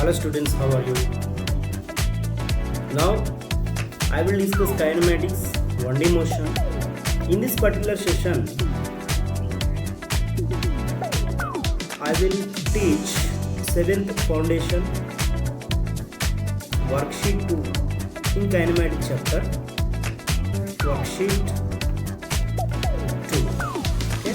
Hello students, how are you? Now I will discuss kinematics, 1D motion. In this particular session, I will teach 7th foundation worksheet 2 in kinematic chapter. Worksheet 2. Okay.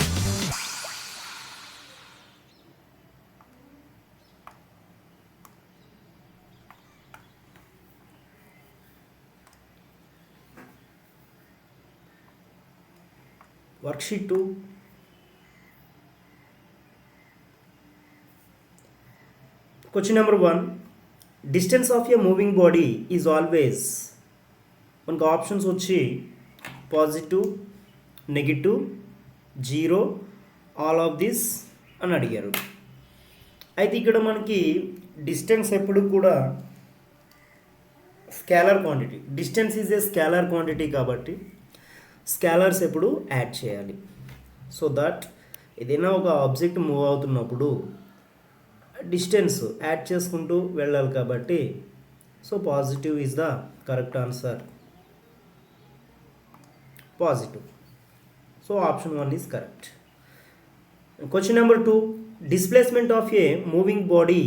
Worksheet 2. Question number 1. Distance of a moving body is always మనకు options వచ్చి positive, negative, zero, all of this అని అడిగారు. అయితే ఇక్కడ మనకి distance ఎప్పుడు కూడా scalar quantity. Distance is A scalar quantity కాబట్టి స్కేలర్స్ ఎప్పుడు యాడ్ చేయాలి. సో దట్ ఏదైనా ఒక ఆబ్జెక్ట్ మూవ్ అవుతున్నప్పుడు డిస్టెన్స్ యాడ్ చేసుకుంటూ వెళ్ళాలి కాబట్టి so positive is the correct answer. Positive. So option 1 is correct. Question number 2. Displacement of a moving body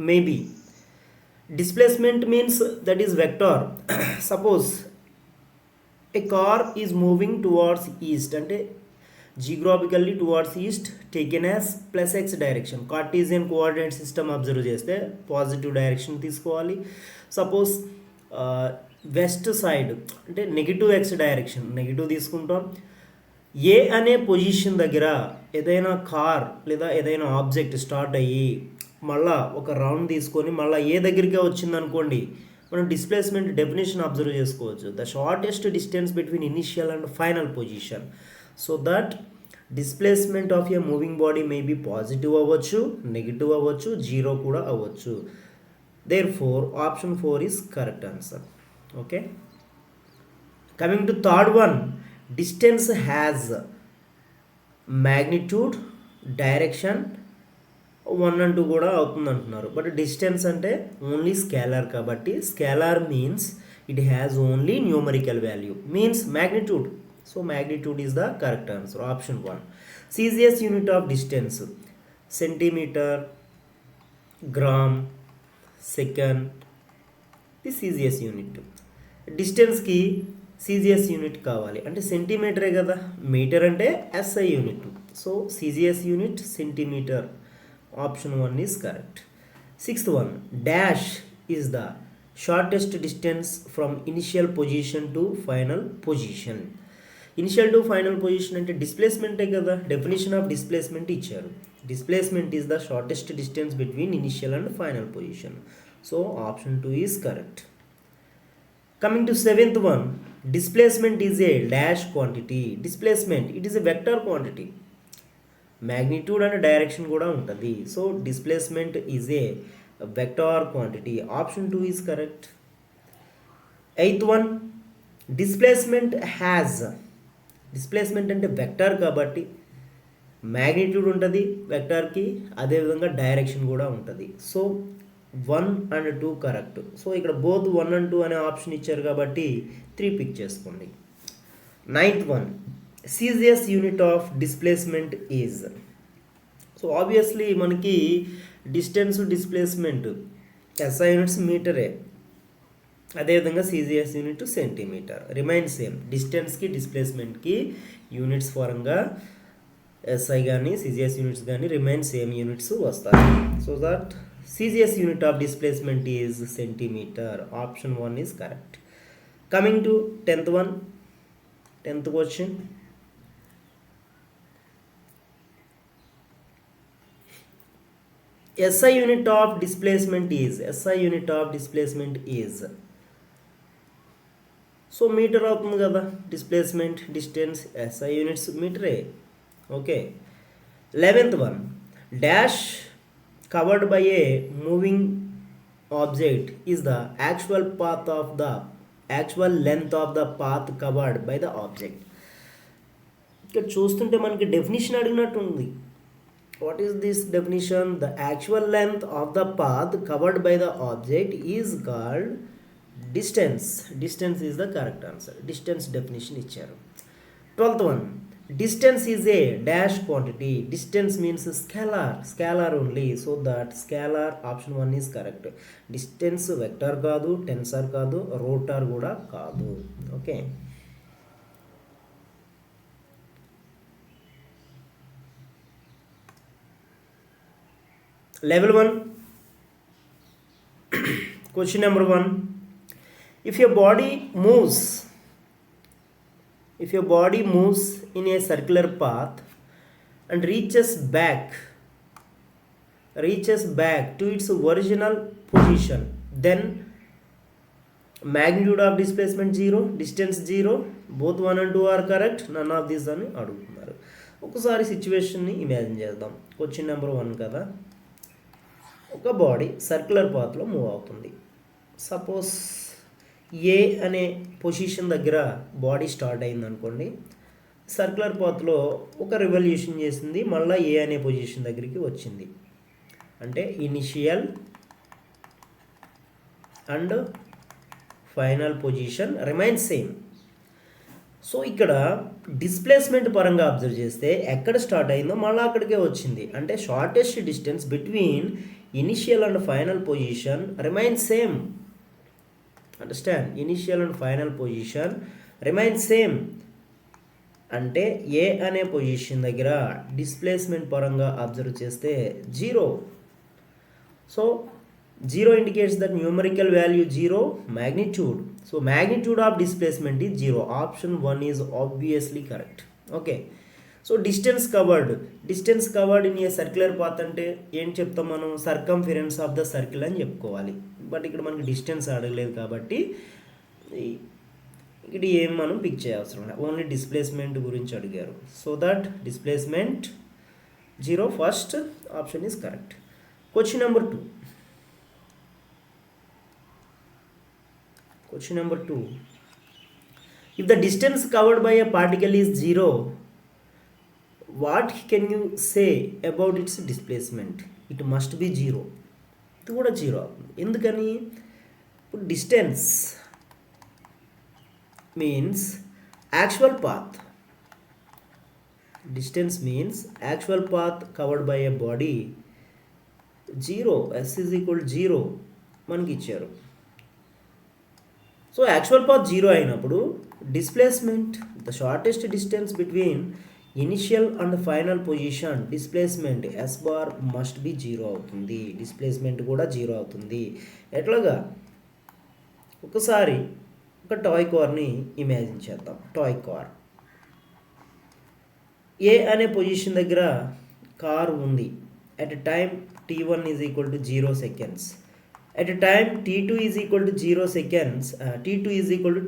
may be. Displacement means that is vector. Suppose a car is moving towards east అంటే geographically towards east taken as plus x direction. Cartesian coordinate system observe చేస్తే positive direction తీసుకోవాలి. Suppose west side అంటే negative X direction, negative తీసుకుంటాం. ఏ అనే position దగ్గర ఏదైనా car లేదా ఏదైనా ఆబ్జెక్ట్ స్టార్ట్ అయ్యి మళ్ళా ఒక రౌండ్ తీసుకొని మళ్ళీ ఏ దగ్గరికే వచ్చిందనుకోండి, మనం డిస్ప్లేస్మెంట్ డెఫినేషన్ అబ్జర్వ్ చేసుకోవచ్చు. The shortest distance between initial and final position. So that displacement of a moving body may be positive అవ్వచ్చు, నెగిటివ్ అవ్వచ్చు, జీరో కూడా అవ్వచ్చు. Therefore option 4 is correct answer. Okay. Coming to third one, distance has magnitude, direction 1 and 2 కూడా అవుతుంది అంటున్నారు. But distance అంటే only scalar కాబట్టి scalar means it has only numerical value means magnitude. So magnitude is the correct answer. Option 1. CGS unit of distance centimeter, gram, second. The CGS unit. డిస్టెన్స్కి CGS unit కావాలి అంటే సెంటీమీటరే కదా, metre అంటే SI unit. So CGS unit centimetre. Option 1 is correct. 6th one, dash is the shortest distance from initial position to final position. Initial to final position అంటే డిస్ప్లేస్మెంటే కదా, definition of displacement ఇచ్చారు. Displacement is the shortest distance between initial and final position. So option 2 is correct. Coming to 7th one, displacement is a dash quantity. Displacement, it is a vector quantity. Magnitude and direction kuda untadi. So displacement is a vector quantity. Option 2 is correct. 8th one, displacement has. Displacement అంటే vector కాబట్టి magnitude ఉంటుంది వెక్టార్కి, అదేవిధంగా direction కూడా ఉంటుంది. So 1 and 2 correct. So ఇక్కడ both 1 and 2 అనే option ఇచ్చారు కాబట్టి 3 పిక్ చేసుకోండి. 9th one, CGS unit of displacement is. So obviously మనకి డిస్టెన్స్ డిస్ప్లేస్మెంట్ ఎస్ఐ యూనిట్స్ మీటరే, అదేవిధంగా CGS unit centimetre. Remain same. డిస్టెన్స్కి డిస్ప్లేస్మెంట్కి యూనిట్స్ పరంగా ఎస్ఐ కానీ సిజిఎస్ యూనిట్స్ కానీ రిమైన్ సేమ్ యూనిట్స్ వస్తాయి. So that CGS unit of displacement is centimetre. Option 1 is correct. Coming to 10th one, 10th question. SI unit of displacement is. SI unit of displacement is. So metre అవుతుంది కదా displacement, distance, SI units మీటరే. Okay. 11th one, dash covered by a moving object is the actual path of the actual length of the path covered by the object. ఇక్కడ చూస్తుంటే మనకి definition అడిగినట్టు ఉంది. What is this definition? The actual length of the path covered by the object is called distance. Distance is the correct answer. Distance definition ఇచ్చారు. 12th one. Distance is a dash quantity. Distance means scalar only. So that scalar option 1 is correct. Distance vector కాదు, tensor కాదు, rotor కూడా కాదు. Okay. Level 1. Question number 1. If your body moves in a circular path and reaches back to its original position, then magnitude of displacement 0, distance 0, both 1 and 2 are correct, none of these అని అడుగుతున్నారు. ఒకసారి సిచ్యువేషన్ని imagine చేద్దాం. Question number 1 కదా, ఒక body circular పాత్లో move అవుతుంది. Suppose ఏ అనే position దగ్గర బాడీ స్టార్ట్ అయింది అనుకోండి. సర్క్యులర్ పాత్లో ఒక రివల్యూషన్ చేసింది, మళ్ళీ ఏ అనే పొజిషన్ దగ్గరికి వచ్చింది. అంటే initial and final position remains same. So ఇక్కడ డిస్ప్లేస్మెంట్ పరంగా అబ్జర్వ్ చేస్తే ఎక్కడ స్టార్ట్ అయిందో మళ్ళీ అక్కడికే వచ్చింది. అంటే shortest distance between initial and final position remains same. Understand? Initial and final position remains same. అంటే ఏ అనే పొజిషన్ దగ్గర డిస్ప్లేస్మెంట్ పరంగా అబ్జర్వ్ చేస్తే 0. So 0 indicates that numerical value 0, magnitude. So magnitude of displacement is 0. Option 1 is obviously correct. Okay. So distance covered in a circular path అంటే ఏం చెప్తాం మనం? Circumference of the circle అని చెప్పుకోవాలి. బట్ ఇక్కడ మనకి డిస్టెన్స్ అడగలేదు కాబట్టి ఇక్కడ ఏం మనం పిక్ చేయవసరం లేదు, ఓన్లీ డిస్ప్లేస్మెంట్ గురించి అడిగారు. So that displacement 0, first option is correct. Question number 2. If the distance covered by a particle is 0, what can you say about its displacement? It must be 0. ఇది కూడా 0 అవుతుంది. ఎందుకని? ఇప్పుడు distance means actual path. Distance means actual path covered by a body 0, s is equal 0 మనకి ఇచ్చారు. So actual path 0 అయినప్పుడు displacement, the shortest distance between initial and final position displacement s bar must be 0 అవుతుంది. Displacement కూడా 0 అవుతుంది. ఎట్లాగా? ఒకసారి ఒక toy కార్ని ఇమాజిన్ చేద్దాం. టాయ్ కార్ ఏ అనే పొజిషన్ దగ్గర కార్ ఉంది. at a time t1 is equal to 0 seconds. At a time t2 is equal to 0 seconds, t2 is equal to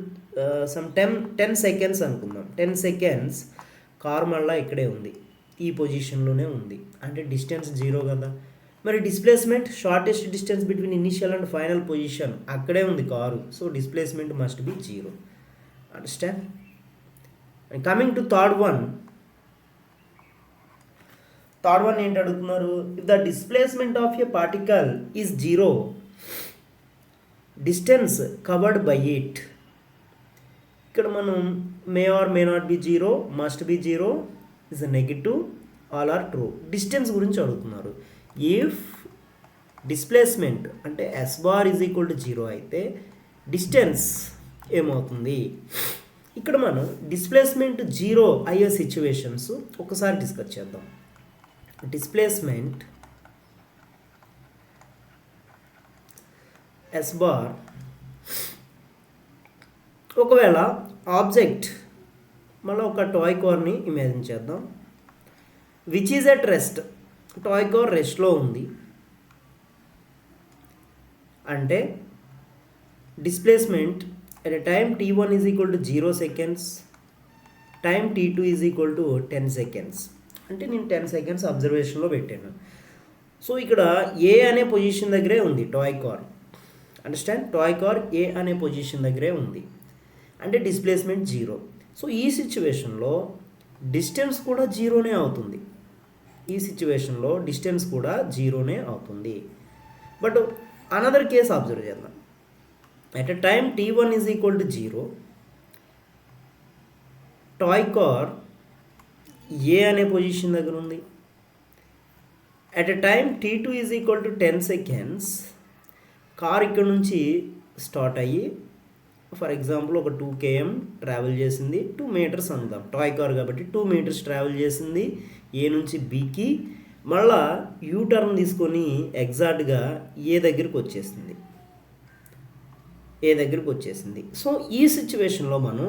some 10 seconds అనుకుందాం. 10 seconds కార్ మళ్ళీ ఇక్కడే ఉంది, ఈ పొజిషన్లోనే ఉంది. అంటే డిస్టెన్స్ 0 కదా. మరి displacement, shortest distance between initial and final position అక్కడే ఉంది car. So displacement must be 0. Understand? And coming to third one ఏంటి అడుగుతున్నారు? If the displacement of a particle is 0, distance covered by it. ఇక్కడ మనం may or may not be 0, must be 0, is a negative, all are true. Distance గురించి అడుగుతున్నారు. If displacement అంటే s bar is equal to 0 అయితే distance ఏమవుతుంది? ఇక్కడ మనం displacement 0 అయ్యే సిచ్యువేషన్స్ ఒకసారి డిస్కస్ చేద్దాం. డిస్ప్లేస్మెంట్ s బార్, ఒకవేళ ఆబ్జెక్ట్, మళ్ళీ ఒక టాయ్ కార్ని ఇమాజిన్ చేద్దాం. Which is at rest. Toy car రెస్ట్లో ఉంది. అంటే displacement at a time t1 is equal to 0 seconds, time t2 is equal to 10 seconds. అంటే నేను 10 seconds అబ్జర్వేషన్లో పెట్టాను. సో ఇక్కడ ఏ అనే పొజిషన్ దగ్గరే ఉంది toy car. Understand? Toy car A అనే పొజిషన్ దగ్గరే ఉంది. అంటే డిస్ప్లేస్మెంట్ 0. సో ఈ సిచ్యువేషన్లో డిస్టెన్స్ కూడా 0నే అవుతుంది. ఈ సిచ్యువేషన్లో డిస్టెన్స్ కూడా జీరోనే అవుతుంది. బట్ అనదర్ కేస్ అబ్జర్వ్ చేద్దాం. At a time t1 is equal to 0, toy car A అనే పొజిషన్ దగ్గర ఉంది. At a time t2 is equal to 10 seconds, car ఇక్కడ నుంచి స్టార్ట్ అయ్యి ఫర్ ఎగ్జాంపుల్ ఒక 2 km ట్రావెల్ చేసింది, 2 meters అందాం, టాయ్ కార్ కాబట్టి 2 meters ట్రావెల్ చేసింది ఏ నుంచి బీకి, మళ్ళా యూటర్న్ తీసుకొని ఎగ్జాక్ట్గా ఏ దగ్గరికి వచ్చేసింది. సో ఈ సిచ్యువేషన్లో మనం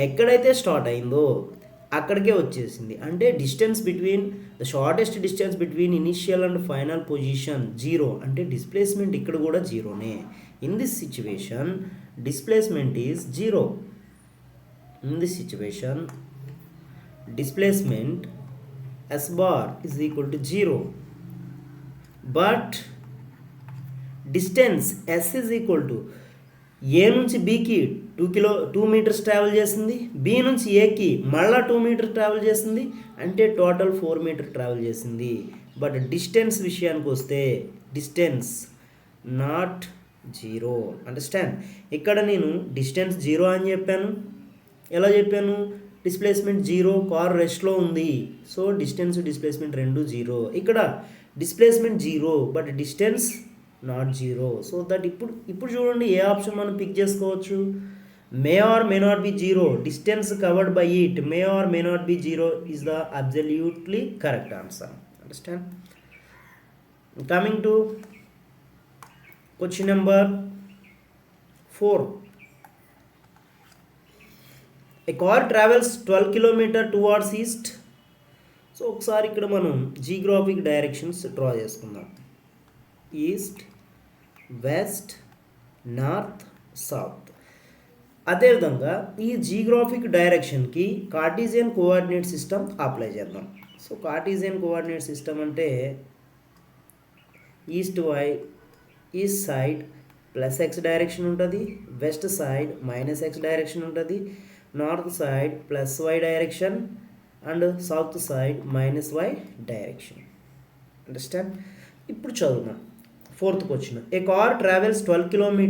ఎక్కడైతే స్టార్ట్ అయిందో అక్కడికే వచ్చేసింది. అంటే distance between the shortest distance between initial and final position 0, అంటే డిస్ప్లేస్మెంట్ ఇక్కడ కూడా జీరోనే. In this situation displacement is 0. In this situation displacement s bar is equal to 0, but distance s is equal to a నుంచి bకి 2 meters travel చేసింది, b నుంచి aకి మళ్ళా 2 meters travel చేసింది, అంటే టోటల్ 4 meters ట్రావెల్ చేసింది. బట్ డిస్టెన్స్ విషయానికి వస్తే distance not 0. Understand? ఇక్కడ నేను డిస్టెన్స్ 0 అని చెప్పాను. ఎలా చెప్పాను? డిస్ప్లేస్మెంట్ 0, కార్ రెస్ట్లో ఉంది. సో డిస్ప్లేస్మెంట్ రెండు 0. ఇక్కడ displacement 0 but distance not 0. So that ఇప్పుడు చూడండి ఏ ఆప్షన్ మనం పిక్ చేసుకోవచ్చు. May or may not be 0, distance covered by it may or may not be 0 is the absolutely correct answer. Understand? Coming to question number 4. A car travels 12 km towards east. So ఒకసారి ఇక్కడ మనం geographic directions draw చేసుకుందాం. East, west, north, south. అదేవిధంగా ఈ geographic డైరెక్షన్కి Cartesian coordinate system apply చేద్దాం. So Cartesian coordinate system అంటే east side plus x direction ఉంటుంది, west side minus x direction ఉంటుంది, north side plus y direction and south side minus y direction. Understand? ఇప్పుడు చదువుదాం. 4th question. A car travels 12 km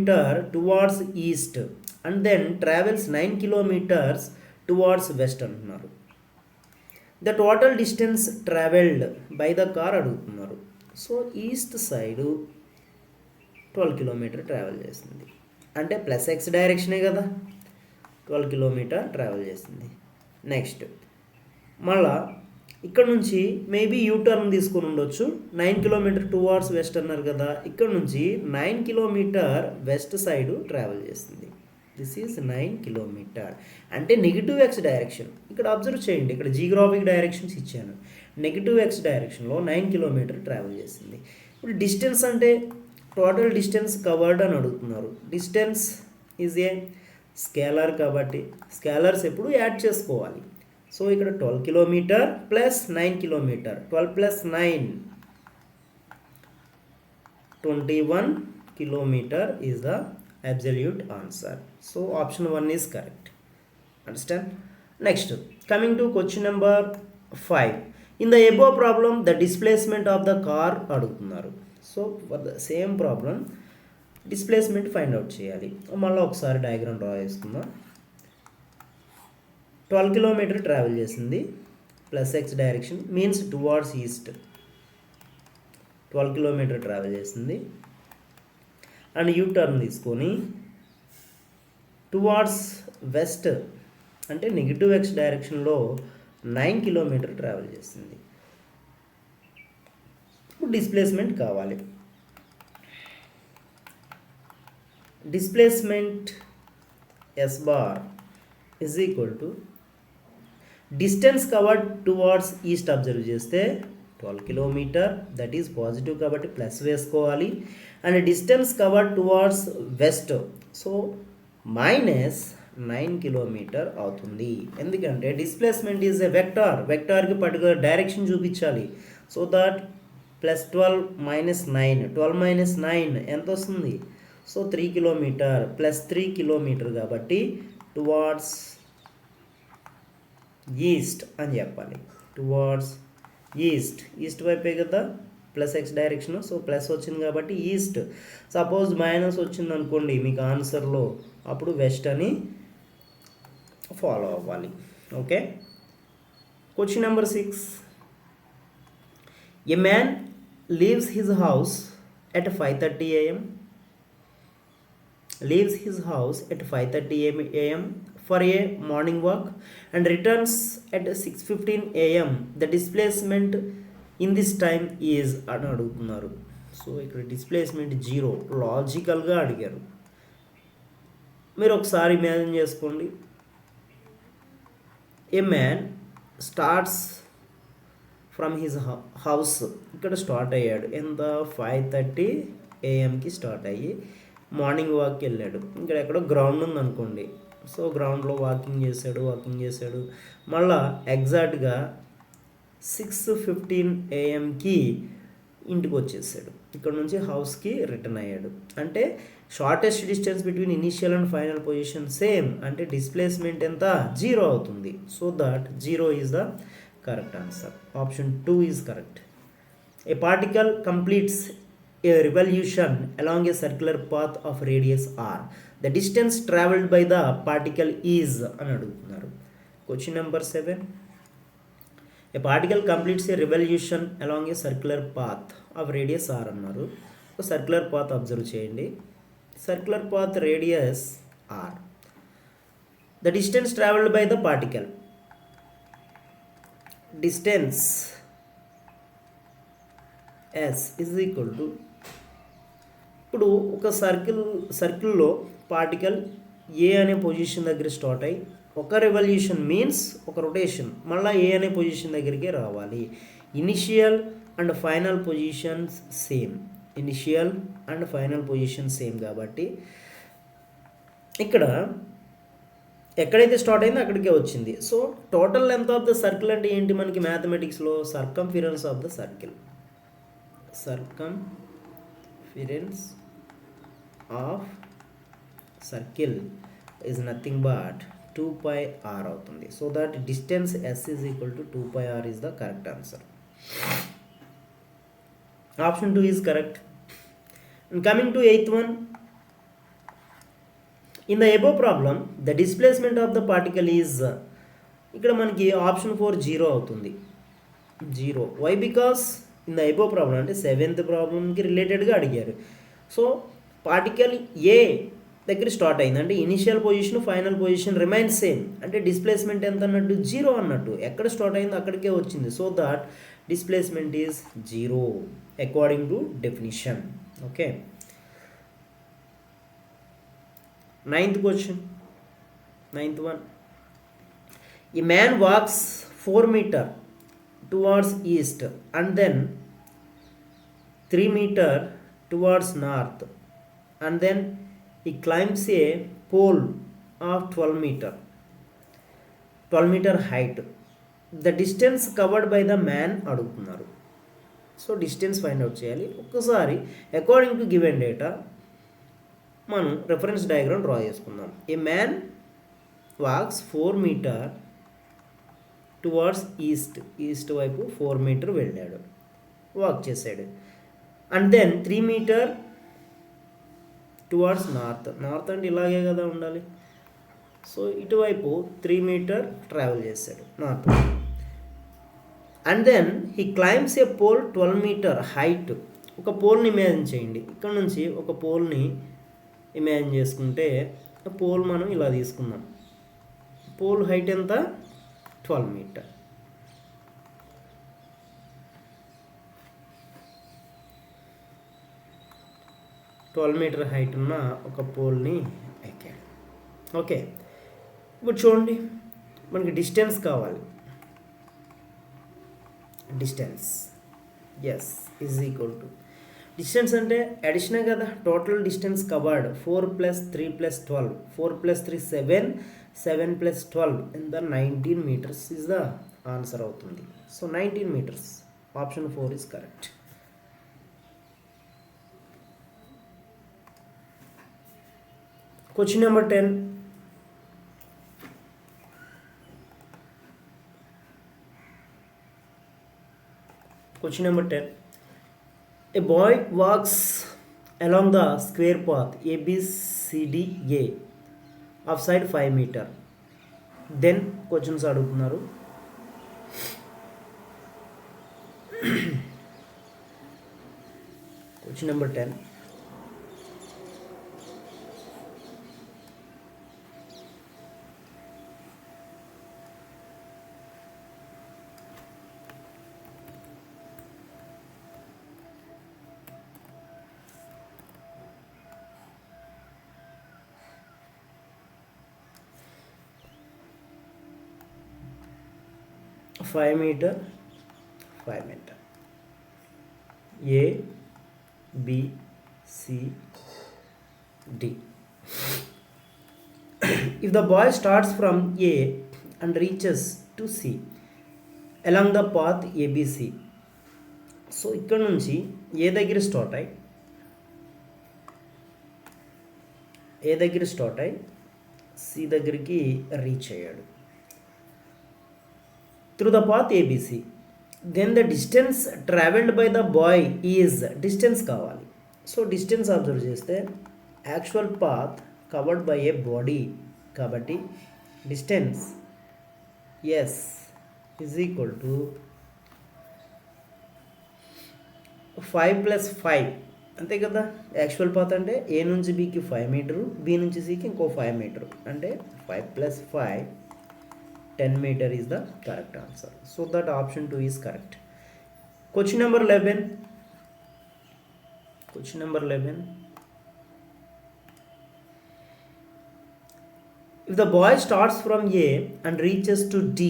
towards east and then travels 9 km towards west అంటున్నారు. The total distance travelled by the car అడుగుతున్నారు. So east side 12 km travel చేసింది, అంటే plus X డైరెక్షనే కదా, 12 km travel చేసింది. Next మళ్ళా ఇక్కడ నుంచి maybe U turn తీసుకొని ఉండొచ్చు. 9 km టువార్డ్స్ వెస్ట్ అన్నారు కదా, ఇక్కడ నుంచి 9 km వెస్ట్ సైడ్ ట్రావెల్ చేసింది. దిస్ ఈజ్ 9 km, అంటే నెగిటివ్ ఎక్స్ డైరెక్షన్. ఇక్కడ అబ్జర్వ్ చేయండి, ఇక్కడ జియోగ్రాఫిక్ డైరెక్షన్స్ ఇచ్చాను. నెగిటివ్ ఎక్స్ డైరెక్షన్లో 9 km ట్రావెల్ చేసింది. ఇప్పుడు డిస్టెన్స్ అంటే టోటల్ డిస్టెన్స్ కవర్డ్ అని అడుగుతున్నారు. డిస్టెన్స్ ఈజ్ ఏ స్కేలర్ కాబట్టి స్కేలర్స్ ఎప్పుడు యాడ్ చేసుకోవాలి. సో ఇక్కడ 12 km plus 9 km, 12 plus 9 21 km is the absolute answer. So option 1 is correct. Understand? Next coming to question number 5. In the above problem the displacement of the car అడుగుతున్నారు. So for the same problem displacement find out చేయాలి. మళ్ళీ ఒకసారి diagram draw చేసుకుందాం. 12 km travel చేసింది, plus x direction means towards east. 12 km travel చేసింది and U turn తీసుకొని towards west అంటే negative x డైరెక్షన్లో 9 km ట్రావెల్ చేసింది. ఇప్పుడు డిస్ప్లేస్మెంట్ కావాలి. Displacement yes bar is equal to distance covered towards east observe చేస్తే 12 km, that is positive కాబట్టి plus వేసుకోవాలి. And distance covered towards west, so minus 9 km అవుతుంది. ఎందుకంటే డిస్ప్లేస్మెంట్ ఈజ్ ఎ వెక్టార్కి పర్టికులర్ డైరెక్షన్ చూపించాలి. So that plus 12 minus 9, 12 minus 9 ఎంత వస్తుంది? So 3 km plus 3 km కాబట్టి టువార్డ్స్ ఈస్ట్ అని చెప్పాలి. టువార్డ్స్ ఈస్ట్ వైపే కదా plus x direction, so plus వచ్చింది కాబట్టి ఈస్ట్. సపోజ్ మైనస్ వచ్చింది అనుకోండి మీకు ఆన్సర్లో, అప్పుడు వెస్ట్ అని ఫాలో అవ్వాలి. Okay. Question number 6. A man leaves his house at 5:30 AM leaves his house at 5:30 AM for a morning walk and returns at 6:15 AM. The displacement in this time is అని అడుగుతున్నారు. So ఇక్కడ displacement 0 లాజికల్గా అడిగారు. మీరు ఒకసారి imagine చేసుకోండి. ఏ man starts from his house, ఇక్కడ start అయ్యాడు ఎంత 5:30 AMకి స్టార్ట్ అయ్యి మార్నింగ్ వాక్కి వెళ్ళాడు. ఇక్కడ ఎక్కడో గ్రౌండ్ ఉందనుకోండి, సో గ్రౌండ్లో వాకింగ్ చేశాడు. మళ్ళా ఎగ్జాక్ట్గా 6:15 AMకి ఇంటికి వచ్చేసాడు. ఇక్కడ నుంచి హౌస్కి రిటర్న్ అయ్యాడు. అంటే shortest distance between initial and final position same, అంటే డిస్ప్లేస్మెంట్ ఎంత 0 అవుతుంది. So that 0 is the correct answer. Option 2 is correct. A particle completes a revolution along a circular path of radius r. The distance traveled by the particle is అని అడుగుతున్నారు. Question number 7. A particle completes a revolution along a circular path of radius r అన్నారు. ఒక circular path observe చేయండి. Circular path radius r. The distance traveled by the particle, distance s is equal to, ఇప్పుడు ఒక సర్కిల్లో particle ఏ అనే position దగ్గర start అయ్యి ఒక రెవల్యూషన్ మీన్స్ ఒక రొటేషన్ మళ్ళీ ఏ అనే పొజిషన్ దగ్గరికే రావాలి. Initial and final positions same కాబట్టి ఇక్కడ ఎక్కడైతే స్టార్ట్ అయిందో అక్కడికే వచ్చింది. So total length of the circle అంటే ఏంటి మనకి మ్యాథమెటిక్స్లో? Circumference of the circle. Circumference of circle is nothing but 2πr అవుతుంది. So that distance s is equal to 2πr is the correct answer. Option 2 is correct. And coming to 8th one. In the above problem the displacement of the particle is, ఇక్కడ మనకి option 4 0 అవుతుంది. 0 why? Because in the above problem అంటే 7th ప్రాబ్లంకి రిలేటెడ్గా అడిగారు. So particle ఏ దగ్గర start అయింది అంటే initial position final position remain same, అంటే డిస్ప్లేస్మెంట్ ఎంత అన్నట్టు 0 అన్నట్టు. ఎక్కడ స్టార్ట్ అయిందో అక్కడికే వచ్చింది. So that displacement is 0 according to definition. Okay. 9th question. 9th one. A man walks 4 meter towards east and then 3 meter towards north and then he climbs a pole of 12 meter height. The distance covered by the man అడుగుతున్నారు. So distance find out చేయాలి. ఒక్కసారి according to given data మనం reference diagram draw చేసుకుందాం. A man walks 4 meter towards east వైపు 4 meter వెళ్ళాడు, walk చేశాడు. And then 3 meter towards north అంటే ఇలాగే కదా ఉండాలి. సో ఇటువైపు 3 meter ట్రావెల్ చేశాడు north. And then he climbs a pole 12 meter height. ఒక పోల్ని ఇమాజిన్ చేయండి. ఇక్కడ నుంచి ఒక పోల్ని ఇమాజిన్ చేసుకుంటే పోల్ మనం ఇలా తీసుకుందాం. పోల్ హైట్ ఎంత? 12 meter. హైట్ ఉన్న ఒక పోల్ని ఎక్కాడు. ఓకే. ఇప్పుడు చూడండి, మనకి డిస్టెన్స్ కావాలి. Distance yes is equal to, distance అంటే అడిషనే కదా, టోటల్ డిస్టెన్స్ కవర్డ్ 4 + 3 + 12, 4 + 3 7, 7 + 12 ఎంత 19 meters ఈజ్ ద ఆన్సర్ అవుతుంది. So 19 meters. Option 4 is correct. Question number 10. Question number 10. A boy walks along the square path ABCDA of side 5 meter. Then questions అడుగుతున్నారు. Question number 10. Five meter. A, B, C, D. If the boy starts from A and reaches to C along the path ABC, so ఇక్కడ నుంచి ఏ దగ్గర start అయ్యి C దగ్గరికి reach అయ్యాడు through the path ABC. Then the distance travelled by the boy is distance కావాలి. So distance observe చేస్తే actual path covered by a body కాబట్టి distance yes is equal to 5 + 5 అంతే కదా. యాక్చువల్ పాత్ అంటే ఏ నుంచి బికి 5 metre, B నుంచి సికి ఇంకో 5 మీటరు, అంటే 5 + 5 10 meter is the correct answer. So that option 2 is correct. Question number 11. If the boy starts from A and reaches to D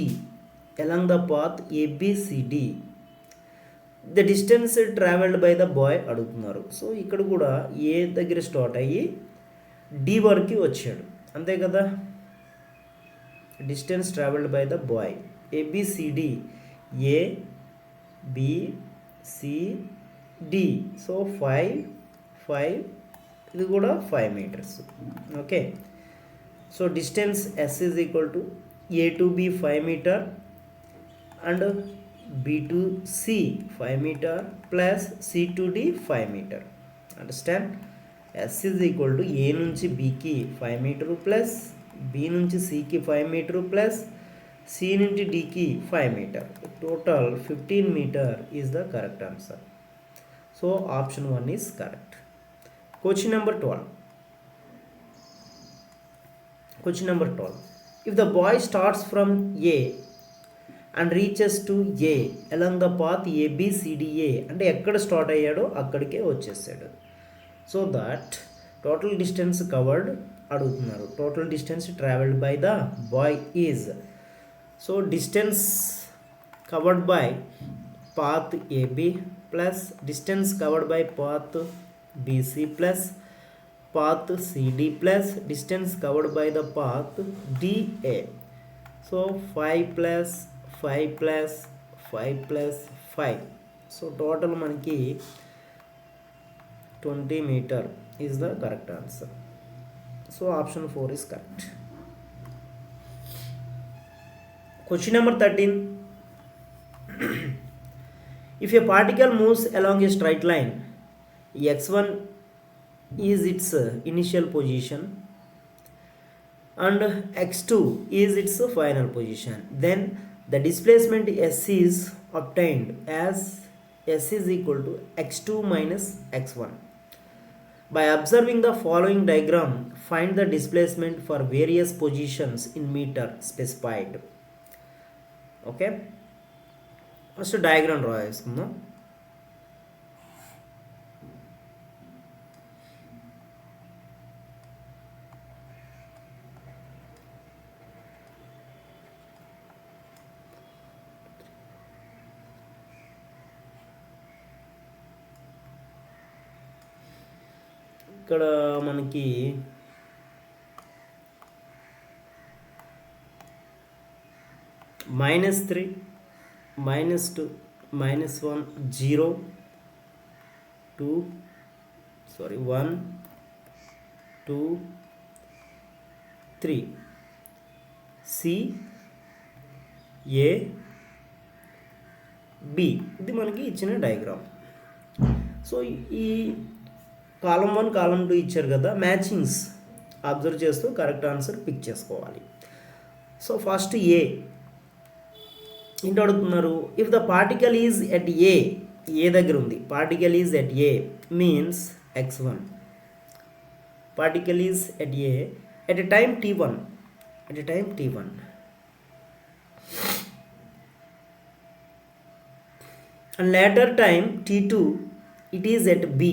along the path ABCD, the distance traveled by the boy అడుగుతున్నారు. So ఇక్కడ కూడా ఏ దగ్గర start అయ్యి D వరకు వచ్చాడు అంతే కదా. distance traveled by the boy ABCD, A B C D. So 5 ఇది కూడా 5 meters. Okay, so distance S is equal to A to B 5 meter and B to C 5 meter plus C to D 5 meter. Understand? S is equal to A నుంచి B కి 5 meter plus B నుంచి సికి 5 metre plus C నుంచి డికి 5 metre, total 15 metre is the correct answer. So option 1 is correct. Question number 12. If the boy starts from A and reaches to A along the path ABCDA, అంటే ఎక్కడ start అయ్యాడో అక్కడికే వచ్చేసాడు. So that total distance covered అడుగుతున్నారు. Total distance travelled by the boy is, so distance covered by path AB plus distance covered by path BC plus path CD plus distance covered by the path DA. So 5 + 5 + 5 + 5, so total మనకి 20 metre is the correct answer. So option 4 is correct. Question number 13. If a particle moves along a straight line, x1 is its initial position and x2 is its final position, then the displacement s is obtained as s is equal to x2 minus x1. By observing the following diagram, find the displacement for various positions in meter specified. Okay, first diagram draw చేసుకుందాం. ఇక్కడ మనకి -3 -2 -1 0 2 1 2 3 C A B. ఇది మనకి ఇచ్చిన diagram. So ఈ కాలం 1 కాలం 2 ఇచ్చారు కదా, matchings observe చేస్తూ కరెక్ట్ ఆన్సర్ పిక్ చేసుకోవాలి. సో ఫస్ట్ ఏ ఏంటి అడుగుతున్నారు, if the particle is at A దగ్గర ఉంది, particle is at A means x1, particle is at A at a time t1, at a time t1 and later time t2 it is at b,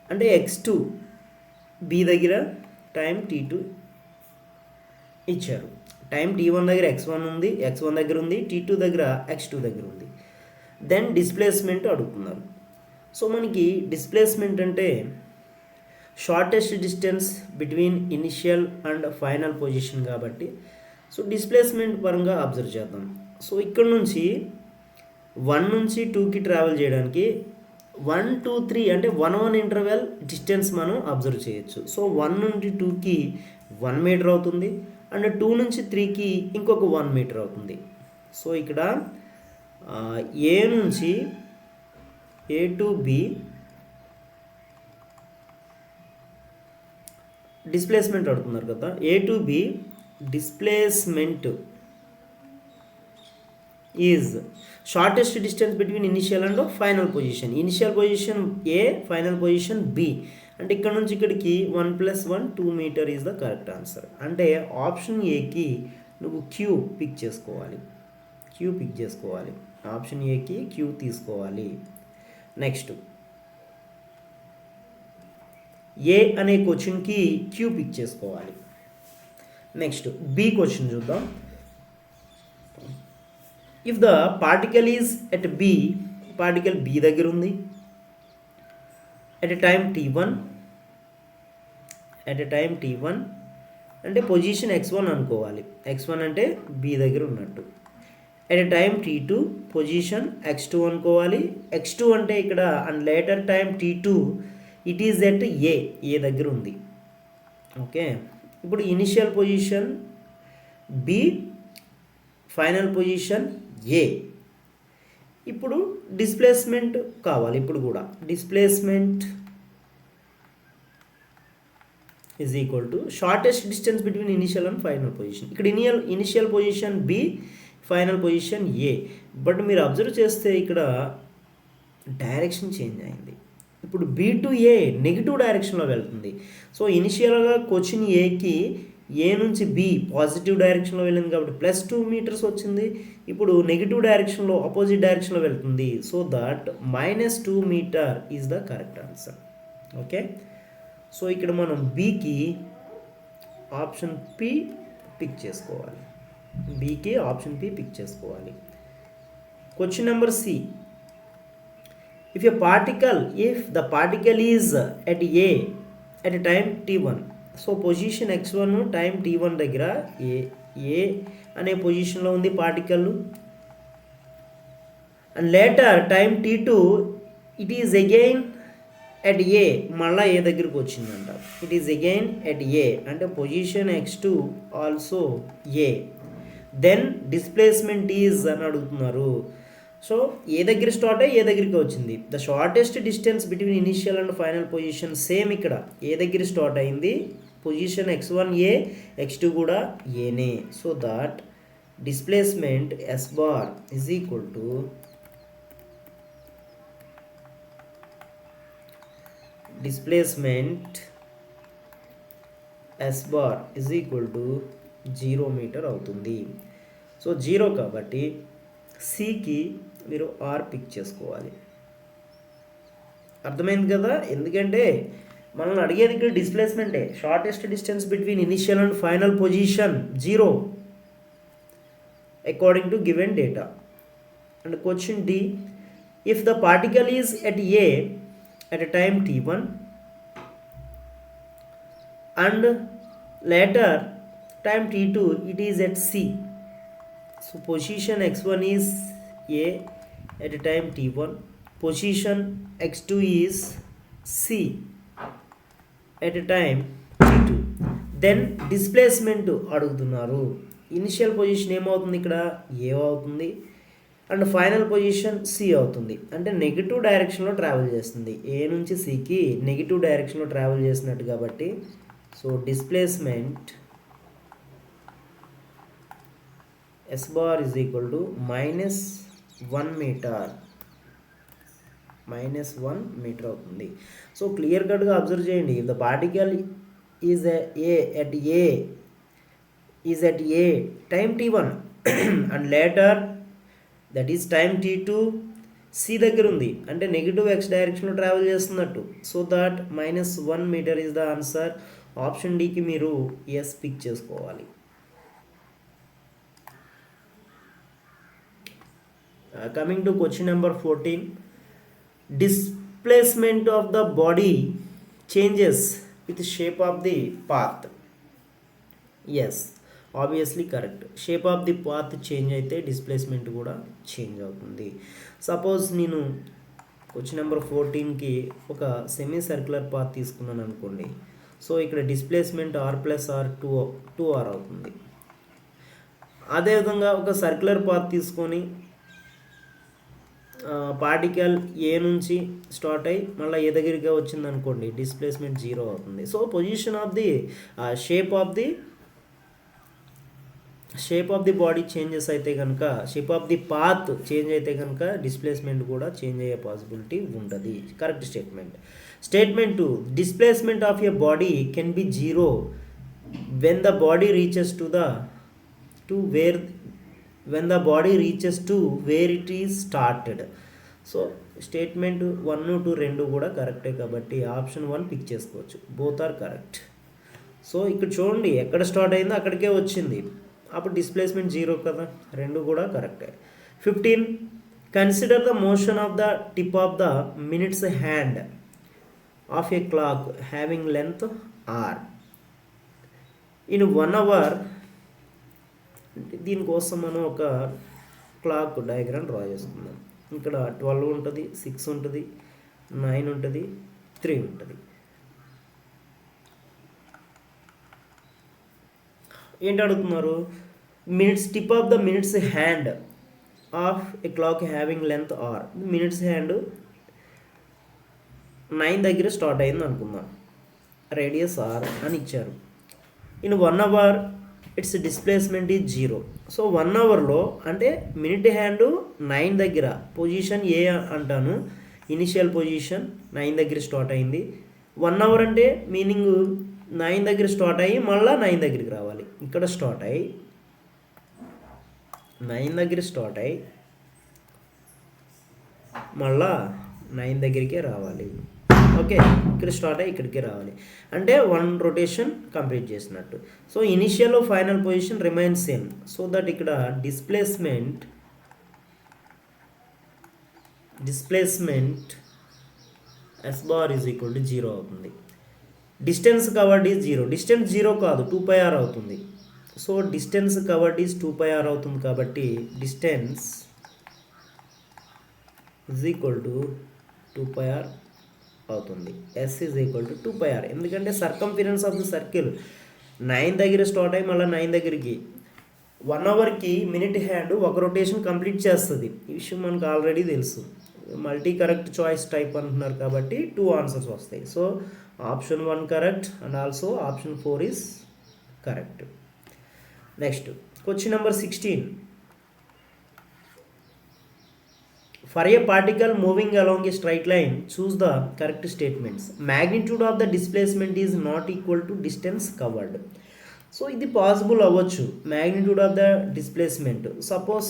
అంటే x2 b దగ్గర time t2 ఇచ్చారు, time t1 దగ్గర x1 ఉంది, x1 దగ్గర ఉంది, t2 దగ్గర x2 దగ్గర ఉంది. దెన్ డిస్ప్లేస్మెంట్ అడుగుతున్నారు. సో మనకి డిస్ప్లేస్మెంట్ అంటే shortest distance between initial and final position కాబట్టి, సో డిస్ప్లేస్మెంట్ పరంగా అబ్జర్వ్ చేద్దాం. సో ఇక్కడ నుంచి 1 నుంచి 2కి ట్రావెల్ చేయడానికి 1 2 3 అంటే 1 ఇంటర్వెల్ డిస్టెన్స్ మనం అబ్జర్వ్ చేయొచ్చు. సో 1 నుండి 2కి 1 మీటర్ అవుతుంది, అండ్ 2 నుంచి 3కి ఇంకొక 1 మీటర్ అవుతుంది. సో ఇక్కడ ఏ నుంచి ఏ టు బి డిస్ప్లేస్మెంట్ అడుగుతున్నారు కదా, A to B displacement is shortest distance between initial and final position. Initial position A, final position B. అంటే ఇక్కడ నుంచి ఇక్కడికి 1 + 1 2 metre is the correct answer. అంటే ఆప్షన్ ఏకి నువ్వు క్యూ పిక్ చేసుకోవాలి, క్యూ పిక్ చేసుకోవాలి, ఆప్షన్ ఏకి క్యూ తీసుకోవాలి. నెక్స్ట్ ఏ అనే క్వశ్చన్కి క్యూ పిక్ చేసుకోవాలి. నెక్స్ట్ బి క్వశ్చన్ చూద్దాం. If the particle is at B, particle B దగ్గర ఉంది at a time t1, at a time t1 అంటే పొజిషన్ x1 అనుకోవాలి, x1 అంటే బి దగ్గర ఉన్నట్టు. At a time t2 position x2 అనుకోవాలి, x2 అంటే ఇక్కడ and later time t2 it is at A దగ్గర ఉంది. ఓకే, ఇప్పుడు initial position B, final position A. ఇప్పుడు డిస్ప్లేస్మెంట్ కావాలి. ఇప్పుడు కూడా displacement is equal to shortest distance between initial and final position. ఇక్కడ initial position B, final position A. But మీరు observe చేస్తే ఇక్కడ డైరెక్షన్ చేంజ్ అయింది. ఇప్పుడు బి టు ఏ నెగిటివ్ డైరెక్షన్లో వెళ్తుంది. సో ఇనిషియల్గా క్వశ్చన్ ఏకి ఏ నుంచి బి పాజిటివ్ డైరెక్షన్లో వెళ్ళింది కాబట్టి +2 మీటర్స్ వచ్చింది. ఇప్పుడు నెగిటివ్ డైరెక్షన్లో ఆపోజిట్ డైరెక్షన్లో వెళ్తుంది. So that -2 metre is the correct answer. Okay, so ఇక్కడ మనం బికి ఆప్షన్ పి పిక్ చేసుకోవాలి, బికి ఆప్షన్ పి పిక్ చేసుకోవాలి. Question number C, if the particle is at a at a time t1, so position x1 time t1 దగ్గర A అనే పొజిషన్లో ఉంది particle, and later time t2 it is again at A, మళ్ళీ A దగ్గరికి వచ్చిందంట. It is again at A అంటే position x2 also A. Then displacement is అని అడుగుతున్నారు. సో ఏ దగ్గర స్టార్ట్ అయ్యి ఏ దగ్గరికి వచ్చింది. The shortest distance between initial and final position same ఇక్కడ ఏ దగ్గర స్టార్ట్ అయింది, పొజిషన్ x1 ఏ, x2 కూడా ఏనే. So that displacement S bar is equal to S bar is equal to 0 metre అవుతుంది. సో 0 కాబట్టి సికి మీరు ఆర్ పిక్ చేసుకోవాలి. అర్థమైంది కదా, ఎందుకంటే మనల్ని అడిగేది ఇక్కడ డిస్ప్లేస్మెంటే. Shortest distance between initial and final position 0 according to given data. And question D, if the particle is at A at a time t1 and later time t2 it is at C. So position x1 is A at a time t1, position x2 is C at a time t2. Then displacement అడుగుతున్నారు. Initial position ఏమవుతుంది, ఇక్కడ ఏ అవుతుంది, and final position C అవుతుంది. అంటే negative డైరెక్షన్లో travel చేస్తుంది. ఏ నుంచి సికి నెగిటివ్ డైరెక్షన్లో ట్రావెల్ చేసినట్టు కాబట్టి so displacement S bar is equal to -1 metre -1 metre అవుతుంది. సో క్లియర్ కట్గా అబ్జర్వ్ చేయండి. If the particle is at a time t1 and later that is time t2 C దగ్గర ఉంది, అంటే నెగిటివ్ ఎక్స్ డైరెక్షన్లో ట్రావెల్ చేస్తున్నట్టు. So that -1 metre is the answer. Option డికి మీరు ఎస్ పిక్ చేసుకోవాలి. Coming to question number 14, displacement of the body changes with the shape of the path. Yes, obviously correct. Shape of the path change అయితే displacement కూడా change అవుతుంది. Suppose నేను question number 14కి ఒక semi circular path తీసుకున్నాను అనుకోండి. So ఇక్కడ displacement r+r 2r అవుతుంది. అదేవిధంగా ఒక సర్క్యులర్ పాత్ తీసుకొని పార్టికల్ ఏ నుంచి స్టార్ట్ అయ్యి మళ్ళీ ఏ దగ్గరగా వచ్చింది అనుకోండి, డిస్ప్లేస్మెంట్ 0 అవుతుంది. So position of the shape of the body changes అయితే కనుక, shape of the path change అయితే కనుక డిస్ప్లేస్మెంట్ కూడా చేంజ్ అయ్యే పాసిబిలిటీ ఉంటుంది. Correct statement. Statement 2, displacement of a body can be 0 when the body reaches when the body reaches to where it is started. So statement 1, 2, 2 కూడా కరెక్టే కాబట్టి option 1 pick చేసుకోవచ్చు. Both are correct. So ఇక్కడ చూడండి, ఎక్కడ start అయిందో అక్కడికే వచ్చింది, అప్పుడు డిస్ప్లేస్మెంట్ 0 కదా. 2 కూడా కరెక్టే. 15, consider the motion of the tip of the minutes hand of a clock having length r in 1 hour. దీనికోసం మనం ఒక క్లాక్ డయాగ్రామ్ డ్రా చేసుకుందాం. ఇక్కడ 12 ఉంటుంది, 6 ఉంటుంది, 9 ఉంటుంది, 3 ఉంటుంది. ఏంటి అడుగుతున్నారు? Minutes tip of the minutes hand of a clock having length R. Minutes hand 9 దగ్గర స్టార్ట్ అయింది అనుకుందాం, రేడియస్ r అని ఇచ్చారు. In 1 hour its displacement is 0. So 1 అవర్లో అంటే మినిట్ హ్యాండ్ 9 దగ్గర పొజిషన్ ఏ అంటాను, ఇనిషియల్ పొజిషన్ 9 దగ్గర స్టార్ట్ అయింది. 1 అవర్ అంటే మీనింగ్ 9 దగ్గర స్టార్ట్ అయ్యి మళ్ళీ 9 దగ్గరికి రావాలి. ఇక్కడ స్టార్ట్ అయ్యి 9 దగ్గర స్టార్ట్ అయ్యి మళ్ళా 9 దగ్గరికే రావాలి. ఓకే, ఇక్కడ స్టార్ట్ అయ్యి ఇక్కడికే రావాలి, అంటే 1 రొటేషన్ కంప్లీట్ చేసినట్టు. So initial final position remains same. So that ఇక్కడ displacement S bar is equal to 0 అవుతుంది. Distance covered is 0. డిస్టెన్స్ 0 కాదు, 2πr అవుతుంది. So distance covered is 2πr అవుతుంది కాబట్టి distance is equal to 2πr అవుతుంది. S is equal to 2πr. ఎందుకంటే circumference of the circle 9 దగ్గర start అయ్యి మళ్ళీ 9 దగ్గరికి 1 అవర్కి మినిట్ హ్యాండ్ ఒక రొటేషన్ కంప్లీట్ చేస్తుంది. ఈ విషయం మనకు ఆల్రెడీ తెలుసు. మల్టీ కరెక్ట్ చాయిస్ టైప్ అంటున్నారు కాబట్టి 2 ఆన్సర్స్ వస్తాయి. So option 1 correct and also option 4 is correct. Next question number 16. For a particle moving along a straight line, choose the correct statements. Magnitude of the displacement is not equal to distance covered. So ఇది possible అవ్వచ్చు. Magnitude of the displacement, suppose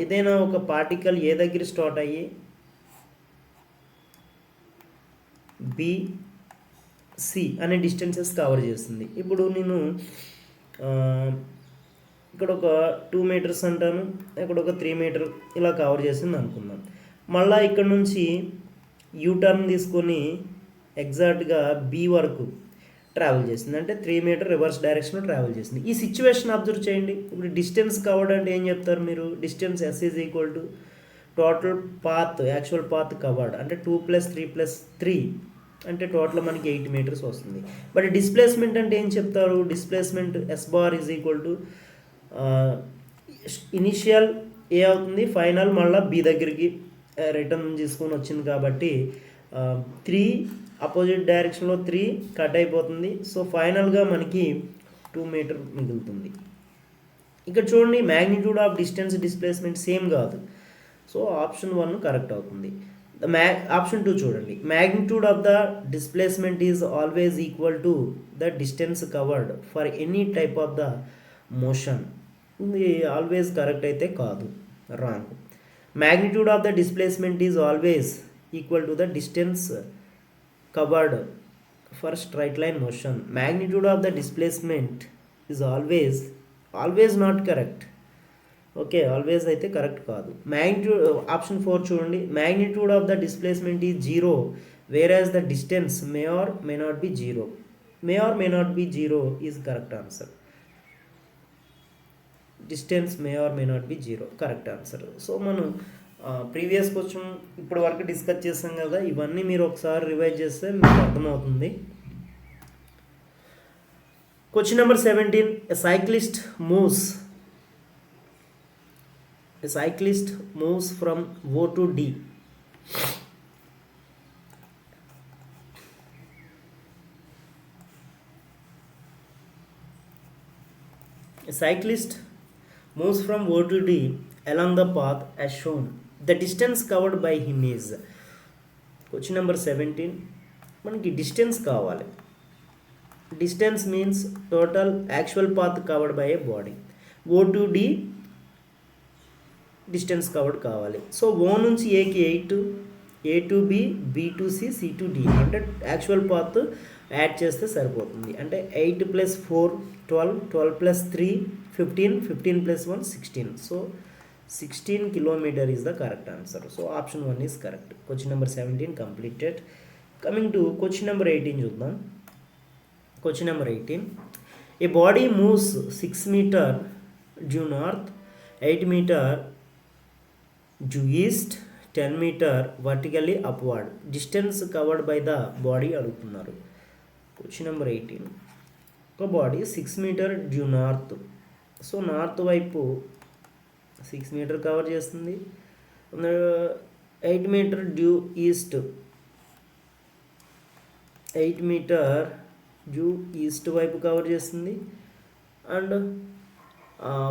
ఏదైనా ఒక particle ఏ దగ్గర start అయ్యి BC అనే distances cover చేస్తుంది. ఇప్పుడు నేను ఇక్కడ ఒక 2 మీటర్స్ అంటాను, ఇక్కడ ఒక 3 మీటర్ ఇలా కవర్ చేసింది అనుకుందాం. మళ్ళీ ఇక్కడ నుంచి యూటర్న్ తీసుకొని ఎగ్జాక్ట్గా B వరకు ట్రావెల్ చేసింది, అంటే 3 మీటర్ రివర్స్ డైరెక్షన్లో ట్రావెల్ చేసింది. ఈ సిచ్యువేషన్ అబ్జర్వ్ చేయండి. ఇప్పుడు డిస్టెన్స్ కవర్డ్ అంటే ఏం చెప్తారు మీరు? Distance S is equal to total path, actual path covered, అంటే 2 + 3 + 3 అంటే టోటల్ మనకి 8 మీటర్స్ వస్తుంది. బట్ డిస్ప్లేస్మెంట్ అంటే ఏం చెప్తారు? Displacement S bar is equal to initial A అవుతుంది, ఫైనల్ మళ్ళీ బి దగ్గరికి రిటర్న్ తీసుకొని వచ్చింది కాబట్టి 3 అపోజిట్ డైరెక్షన్లో 3 కట్ అయిపోతుంది. సో ఫైనల్గా మనకి 2 మీటర్ మిగులుతుంది. ఇక్కడ చూడండి, magnitude of distance displacement same కాదు. సో ఆప్షన్ 1 కరెక్ట్ అవుతుంది. ఆప్షన్ 2 చూడండి, magnitude of the displacement is always equal to the distance covered for any type of the motion. ఇది ఆల్వేస్ కరెక్ట్ అయితే కాదు, wrong. Magnitude of the displacement is always equal to the distance covered for straight line motion. Magnitude of the displacement is always not correct. Okay, always అయితే correct కాదు. Magnitude option 4 చూడండి, magnitude of the displacement is 0 whereas the distance may or may not be 0. May or may not be 0 is correct answer. Distance may or may not be 0 correct answer. So మనం previous question ఇప్పటి వరకు discuss చేసాం కదా, ఇవన్నీ మీరు ఒకసారి revise చేస్తే మీకు అర్థమవుతుంది. Question number 17, A cyclist moves from O to D. A cyclist moves from O to D along the path as shown. The distance covered by him is. Question number 17, మనకి distance కావాలి. Distance means total actual path covered by a body. O to D distance covered కావాలి. So O నుంచి ఏకి 8, A to B, B to C, C to D, అంటే actual path add చేస్తే సరిపోతుంది. అంటే 8 + 4 12, 12 + 3 15, 15 + 1 16. So 16 kilometre is the correct answer. So option 1 is correct. Question number 17 completed. Coming to question number 18 చూద్దాం. Question number 18, a body moves 6 metre due north, 8 metre due east, 10 metre vertically upward. Distance covered by the body అడుగుతున్నారు. Question number 18, ఒక body 6 metre due north. So north వైపు 6 metre cover చేస్తుంది. 8 metre due east, 8 metre due east వైపు cover చేస్తుంది. And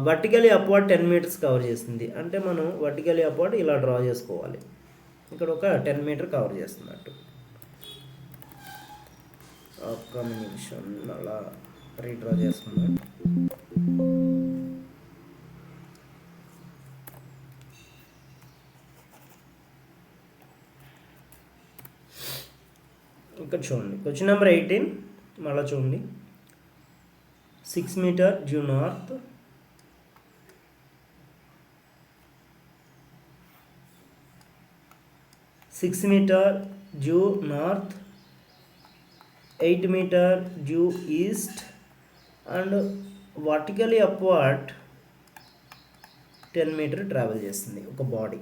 vertically upward 10 metres cover చేస్తుంది. అంటే మనం vertically upward ఇలా డ్రా చేసుకోవాలి. ఇక్కడ ఒక 10 మీటర్ కవర్ చేస్తున్నట్టు. ఒక్క నిమిషం అలా రీడ్రా చేసుకుందాం. ఇక్కడ చూడండి, క్వశ్చన్ నెంబర్ 18 మళ్ళీ చూడండి. 6 metre due north, 6 metre due north, 8 metre due east and vertically upward 10 metre travel చేస్తుంది ఒక బాడీ.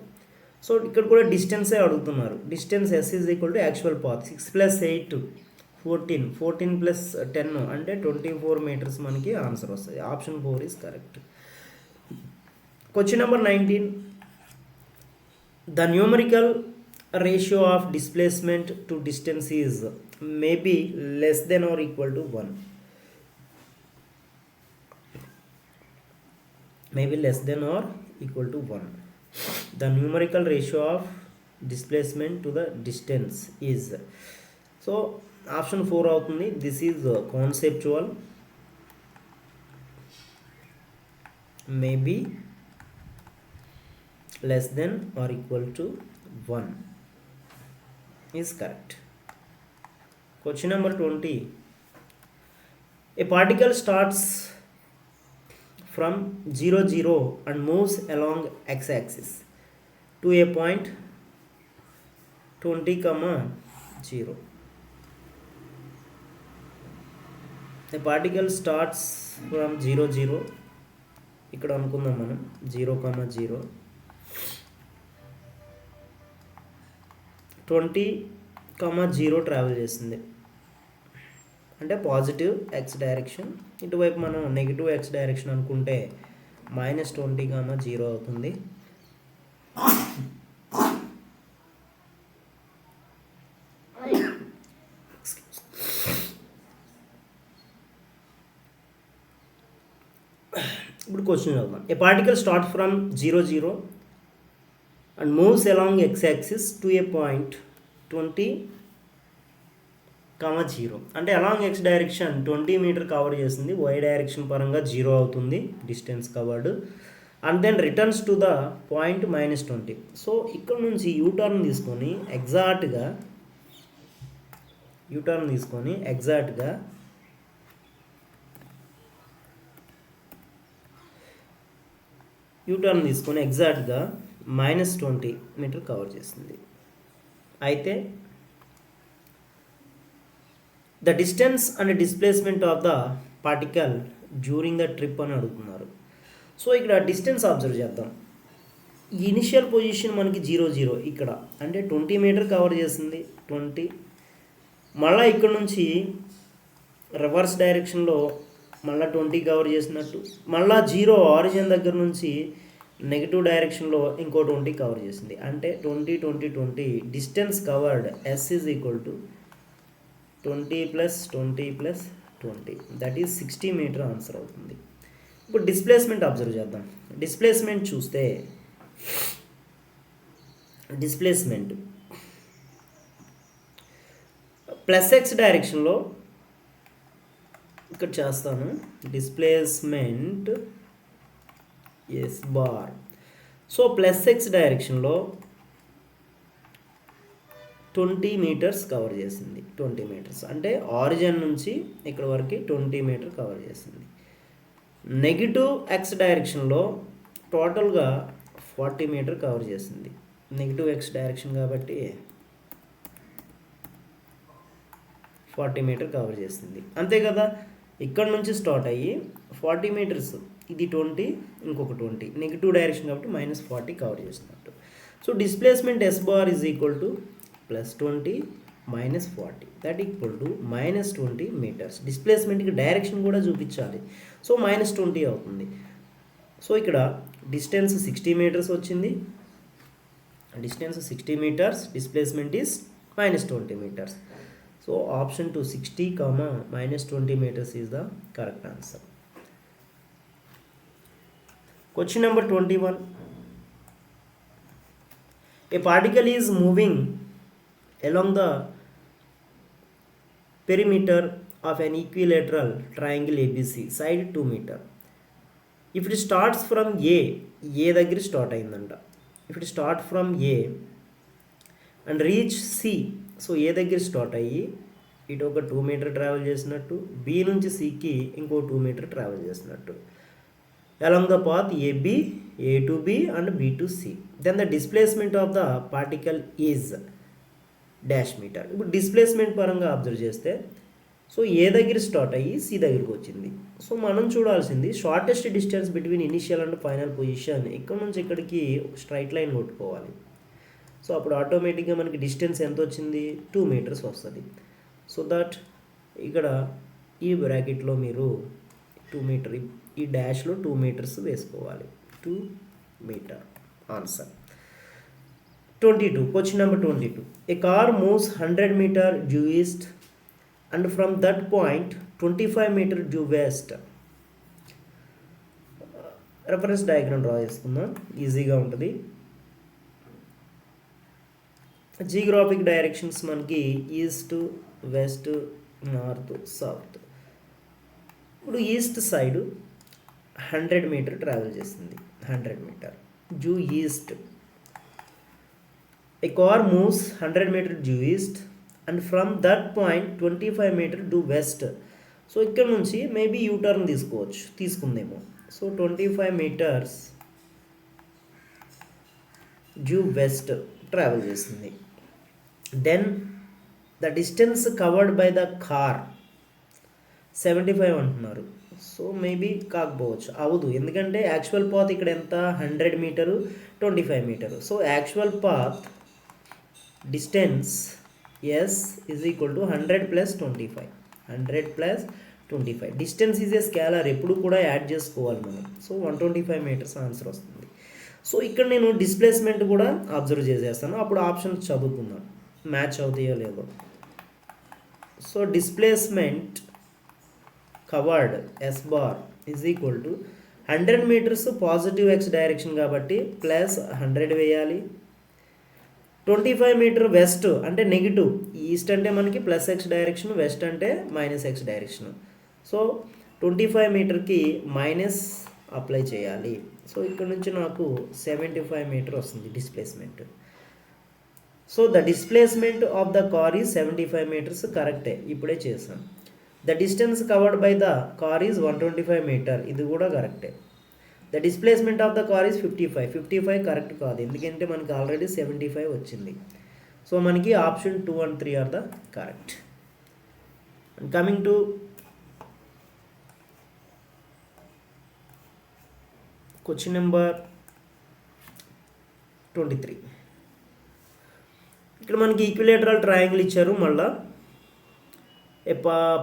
సో ఇక్కడ కూడా డిస్టెన్సే అడుగుతున్నారు. Distance S is equal to actual path. 6 + 8 14, 14 + 10 అంటే 24 మీటర్స్ మనకి ఆన్సర్ వస్తుంది. Option 4 is correct. Question number 19, the numerical ratio of displacement to distance is maybe less than or equal to 1. Maybe less than or equal to 1. The numerical ratio of displacement to the distance is. So option 4 అవుతుంది. This is conceptual. Maybe less than or equal to 1 is correct. Question number 20, a particle starts from 0, 0 and moves along x-axis to a point 20, 0. A particle starts from 0, 0. ఇక్కడ అనుకుందాం మనం 0, 0 20, 0 travel చేస్తుంది. అంటే positive x direction. ఇటువైపు మనం negative X direction అనుకుంటే -20, 0 అవుతుంది. ఇప్పుడు క్వశ్చన్ చదువుదాం. A particle start from 0 and moves along x-axis to a point 20, 0 అంటే along x direction 20 metre cover చేస్తుంది, y డైరెక్షన్ పరంగా 0 అవుతుంది distance covered, and then returns to the point -20. So ఇక్కడ నుంచి యూటర్న్ తీసుకొని ఎగ్జాక్ట్గా -20 మీటర్ కవర్ చేస్తుంది. అయితే the distance and displacement of the particle during the trip అని అడుగుతున్నారు. సో ఇక్కడ డిస్టెన్స్ అబ్జర్వ్ చేద్దాం. ఇనిషియల్ పొజిషన్ మనకి 0 ఇక్కడ అంటే 20 మీటర్ కవర్ చేసింది 20. మళ్ళీ ఇక్కడ నుంచి రివర్స్ డైరెక్షన్లో మళ్ళీ 20 కవర్ చేసినట్టు, మళ్ళీ 0 ఆరిజిన్ దగ్గర నుంచి నెగిటివ్ డైరెక్షన్లో ఇంకో 20 కవర్ చేసింది. అంటే 20 20 20 distance covered S is equal to 20 + 20 + 20 that is 60 metre answer అవుతుంది. ఇప్పుడు డిస్ప్లేస్మెంట్ అబ్జర్వ్ చేద్దాం. డిస్ప్లేస్మెంట్ చూస్తే డిస్ప్లేస్మెంట్ +x డైరెక్షన్లో ఇక్కడ చేస్తాను. Displacement yes bar. So +x డైరెక్షన్లో 20 మీటర్స్ కవర్ చేసింది. 20 మీటర్స్ అంటే ఆరిజిన్ నుంచి ఇక్కడ వరకు 20 మీటర్ కవర్ చేసింది. నెగిటివ్ x డైరెక్షన్లో టోటల్గా 40 మీటర్ కవర్ చేసింది. నెగిటివ్ x డైరెక్షన్ కాబట్టి 40 మీటర్ కవర్ చేసింది. అంతే కదా, ఇక్కడ నుంచి స్టార్ట్ అయ్యి 40 మీటర్స్, ఇది 20 ఇంకొక 20 నెగిటివ్ డైరెక్షన్ కాబట్టి -40 కవర్ చేసినట్టు. So displacement S bar is equal to +20 -40 that equal to -20 metres. డిస్ప్లేస్మెంట్కి డైరెక్షన్ కూడా చూపించాలి. సో -20 అవుతుంది. సో ఇక్కడ డిస్టెన్స్ 60 మీటర్స్ వచ్చింది. Distance 60 metres, displacement is -20 metres. So option 2 60, -20 meters is the correct answer. Question number 21. A particle is moving along the perimeter of an equilateral triangle ABC, side 2 meter. If it starts from A దగ్గర start అయిందంట. If it start from A and reach C, so A దగ్గర start అయ్యి ఇటు ఒక 2 metre travel చేసినట్టు, B నుంచి సికి ఇంకో 2 మీటర్ ట్రావెల్ చేసినట్టు, along the path AB, A to B and B to C. Then the displacement of the particle is dash metre. ఇప్పుడు డిస్ప్లేస్మెంట్ పరంగా అబ్జర్వ్ చేస్తే సో ఏ దగ్గర స్టార్ట్ అయ్యి సి దగ్గరికి వచ్చింది. సో మనం చూడాల్సింది shortest distance between initial and final position. ఇక్కడ నుంచి ఇక్కడికి స్ట్రైట్ లైన్ కొట్టుకోవాలి. సో అప్పుడు ఆటోమేటిక్గా మనకి డిస్టెన్స్ ఎంత వచ్చింది, 2 మీటర్స్ వస్తుంది. సో దట్ ఇక్కడ ఈ బ్రాకెట్లో మీరు 2 మీటర్, ఈ డాష్లో 2 మీటర్స్ వేసుకోవాలి. 2 metre answer. 22. Question number 22. A car moves 100 meter due east and from that point 25 meter due west. Reference diagram draw చేసుకుందాం, ఈజీగా ఉంటుంది. జియోగ్రాఫిక్ డైరెక్షన్స్ మనకి ఈస్ట్, వెస్ట్, నార్త్, సౌత్. ఇప్పుడు ఈస్ట్ సైడ్ 100 మీటర్ ట్రావెల్ చేసింది. 100 metre due east. A car moves 100 meter due east and from that point 25 meter due west. So ఇక్కడ నుంచి maybe U turn తీసుకుందేమో. So 25 metres due west travel చేసింది. Then the distance covered by the car 75 అంటున్నారు. So maybe కాకపోవచ్చు, అవదు. ఎందుకంటే actual path ఇక్కడ ఎంత, 100 metre 25 metre. So actual path distance S is equal to 100 plus 25. 100 plus 25. Distance is a scalar, ఎప్పుడు కూడా add చేసుకోవాలి మనం. సో 125 మీటర్స్ ఆన్సర్ వస్తుంది. సో ఇక్కడ నేను డిస్ప్లేస్మెంట్ కూడా అబ్జర్వ్ చేసేస్తాను, అప్పుడు ఆప్షన్ చదువుకుందాం మ్యాచ్ అవుతాయో లేదో. So displacement covered S bar is equal to 100 metres positive x direction కాబట్టి ప్లస్ 100 వేయాలి. 25 మీటర్ వెస్ట్ అంటే నెగిటివ్, ఈస్ట్ అంటే మనకి ప్లస్ ఎక్స్ డైరెక్షన్, వెస్ట్ అంటే మైనస్ ఎక్స్ డైరెక్షన్. సో 25 మీటర్కి మైనస్ అప్లై చేయాలి. సో ఇక్కడ నుంచి నాకు 75 మీటర్ వస్తుంది displacement. So the displacement of the car is 75 metres, కరెక్టే, ఇప్పుడే చేసాం. The distance covered by the car is 125 meter, ఇది కూడా కరెక్టే. The displacement of the car is 55 correct కాదు, ఎందుకంటే మనకి ఆల్రెడీ 75 వచ్చింది. సో మనకి option 2 and 3 are the correct. And coming to question number 23. ఇక్కడ మనకి ఈక్విలేటరల్ ట్రయాంగిల్ ఇచ్చారు. మళ్ళా a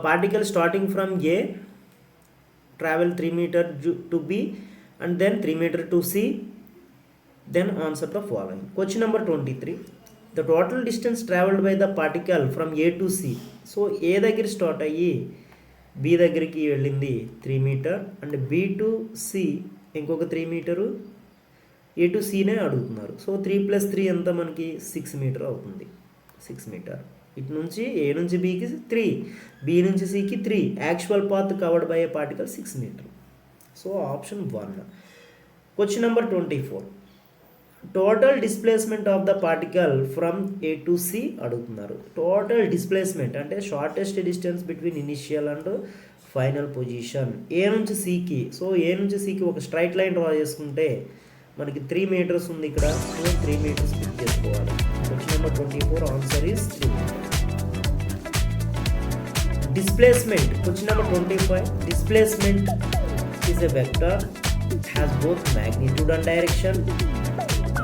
particle starting from A travel 3 meter to B and then 3 meter to C, then answer the following. Question number 23. The total distance traveled by the particle from A to C. So A దగ్గర start అయ్యి B దగ్గరికి వెళ్ళింది 3 meter and B to C ఇంకొక 3 meter, A to Cనే అడుగుతున్నారు. So 3 + 3 ఎంత మనకి 6 meter అవుతుంది. 6 meter ఇటు నుంచి A నుంచి Bకి 3, B నుంచి Cకి 3. Actual path covered by a particle 6 meter. So option 1. Question number 24. Total displacement of the particle from A to C అడుగుతున్నారు. టోటల్ డిస్ప్లేస్మెంట్ అంటే shortest distance between initial and final position A నుంచి సికి. So ఏ నుంచి సికి ఒక straight line draw చేసుకుంటే మనకి 3 meters ఉంది ఇక్కడ. సో 3 meters పిక్ చేసుకోవాలి. Question number 24 answer is 3 meters. Displacement question number 25. Displacement is a vector, has both magnitude and direction.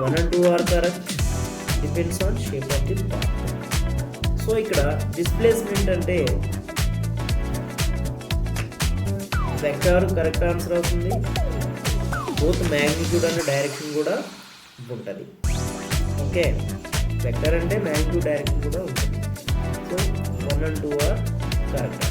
1 and 2 are correct, depends on shape of the path. So ఇక్కడ displacement అంటే vector correct answer అవుతుంది. Both magnitude and direction కూడా ఉంటుంది. Okay, vector అంటే magnitude direction కూడా ఉంటుంది. So 1 and 2 are correct.